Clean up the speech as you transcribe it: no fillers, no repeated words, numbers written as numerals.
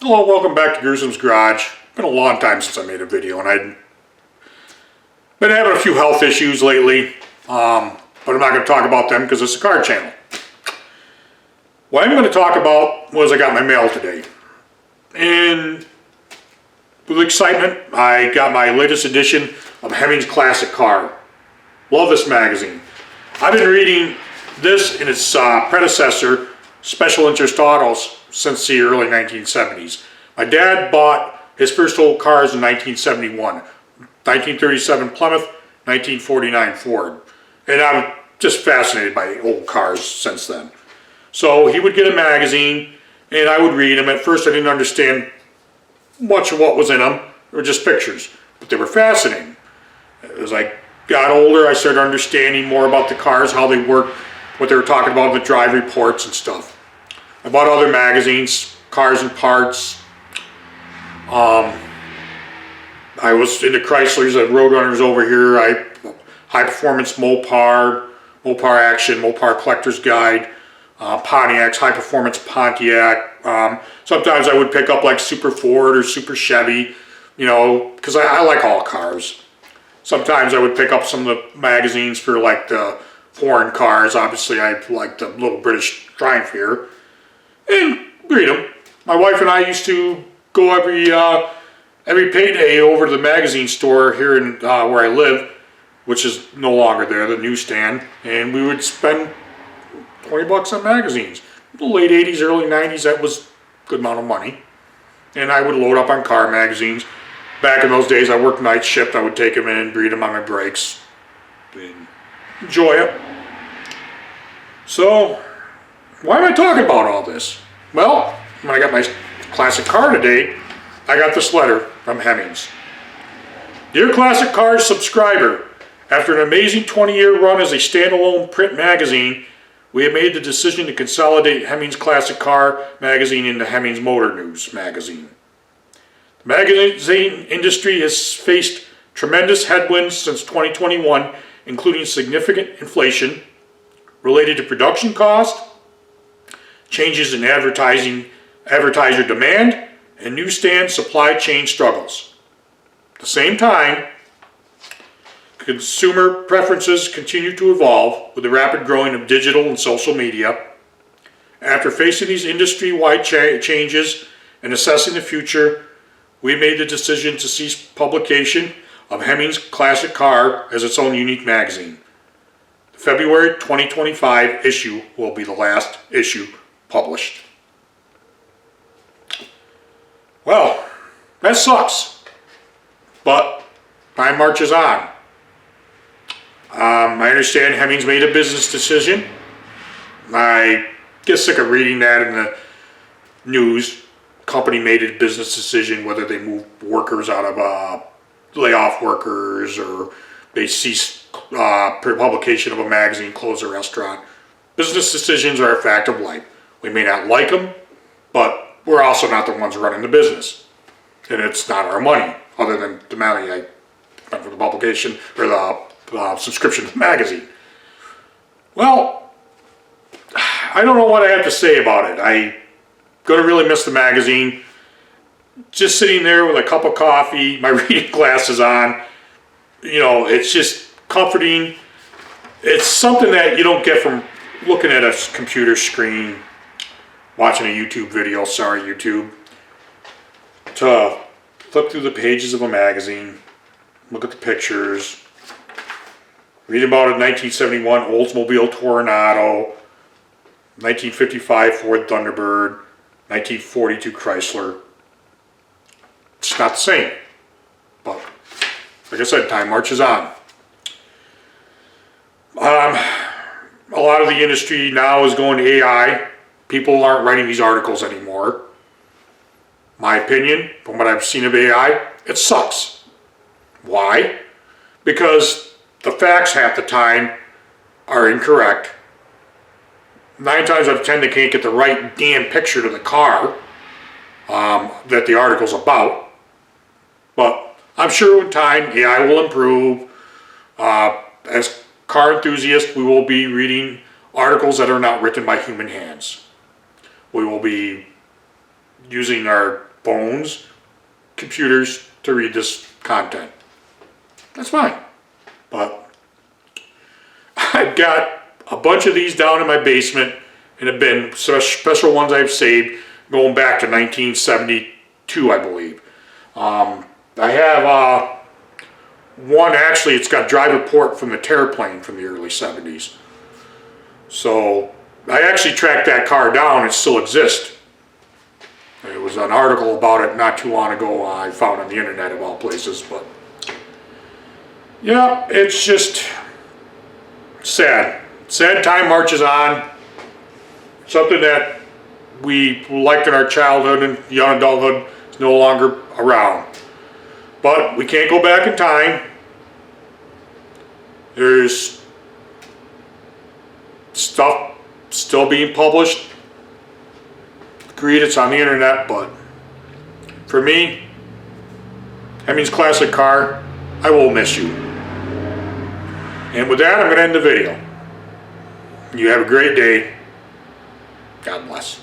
Hello, welcome back to Gruesom's Garage. Been a long time since I made a video, and I've been having a few health issues lately, but I'm not going to talk about them because it's a car channel. What I'm going to talk about was I got my mail today, and with excitement I got my latest edition of Hemmings Classic Car. Love this magazine. I've been reading this and its predecessor, Special Interest Autos, since the early 1970s. My dad bought his first old cars in 1971, 1937 Plymouth, 1949 Ford, and I'm just fascinated by old cars since then. So he would get a magazine and I would read them. At first I didn't understand much of what was in them. They were just pictures, but they were fascinating. As I got older, I started understanding more about the cars, how they worked, what they were talking about in the drive reports and stuff. I bought other magazines, Cars and Parts. I was into Chryslers, Roadrunners over here. High Performance Mopar, Mopar Action, Mopar Collector's Guide, Pontiacs, High Performance Pontiac. Sometimes I would pick up like Super Ford or Super Chevy, you know, because I like all cars. Sometimes I would pick up some of the magazines for like the foreign cars. Obviously I like the little British Triumph here, and read them. My wife and I used to go every payday over to the magazine store here in where I live, which is no longer there, the newsstand, and we would spend 20 bucks on magazines. The late 80s, early 90s, that was a good amount of money. And I would load up on car magazines. Back in those days, I worked night shift. I would take them in and read them on my breaks and enjoy it. So, why am I talking about all this? Well, when I got my classic car today, I got this letter from Hemmings. Dear Classic Cars subscriber, after an amazing 20-year run as a standalone print magazine, we have made the decision to consolidate Hemmings Classic Car magazine into Hemmings Motor News magazine. The magazine industry has faced tremendous headwinds since 2021, including significant inflation related to production cost, changes in advertiser demand, and newsstand supply chain struggles. At the same time, consumer preferences continue to evolve with the rapid growing of digital and social media. After facing these industry-wide changes and assessing the future, we made the decision to cease publication of Hemmings Classic Car as its own unique magazine. The February 2025 issue will be the last issue published. Well, that sucks, but time marches on. I understand Hemmings made a business decision. I get sick of reading that in the news. Company made a business decision, whether they move workers out of lay off workers or they cease publication of a magazine, close a restaurant. Business decisions are a fact of life. We may not like them, but we're also not the ones running the business. And it's not our money, other than the money I spent for the publication or the subscription to the magazine. Well, I don't know what I have to say about it. I'm going to really miss the magazine. Just sitting there with a cup of coffee, my reading glasses on, you know, it's just comforting. It's something that you don't get from looking at a computer screen, watching a YouTube video, sorry YouTube, to flip through the pages of a magazine, look at the pictures, read about a 1971 Oldsmobile Toronado, 1955 Ford Thunderbird, 1942 Chrysler. It's not the same, but like I said, time marches on. A lot of the industry now is going to AI. People aren't writing these articles anymore. My opinion, from what I've seen of AI, it sucks. Why? Because the facts half the time are incorrect. 9 times out of 10 they can't get the right damn picture to the car that the article's about. But I'm sure with time AI will improve. As car enthusiasts, we will be reading articles that are not written by human hands. We will be using our phones, computers to read this content. That's fine. But I've got a bunch of these down in my basement, and have been special ones I've saved going back to 1972, I believe. I have one, actually, it's got driver port from the Terraplane from the early 70s. So I actually tracked that car down. It still exists. There was an article about it not too long ago I found on the internet of all places. But yeah, it's just sad. Sad time marches on. Something that we liked in our childhood and young adulthood is no longer around. But we can't go back in time. There's stuff still being published. Agreed, it's on the internet, but for me, Hemmings classic car, I will miss you. And with that, I'm going to end the video. You have a great day. God bless.